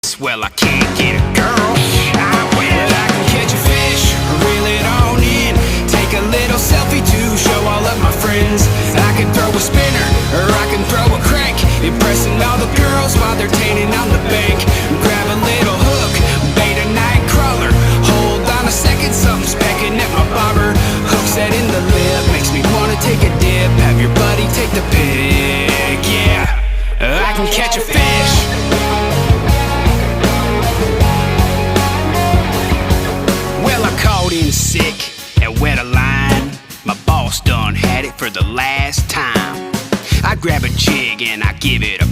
hits. Well, I can't get a girl, well, I can catch a fish, reel it on in, take a little selfie to show all of my friends. I can throw a spinner, or I can throw a crank, impressing all the girls while they're tanning on the bank. Grab a little hook, bait a night crawler, hold on a second, something's pecking at my bobber. Hook set in the lip, makes me wanna take a dip, have your buddy take the pic, yeah. I can catch a fish. Well, I called in sick and wet a line. My boss done had it for the last time. I grab a jig and I give it a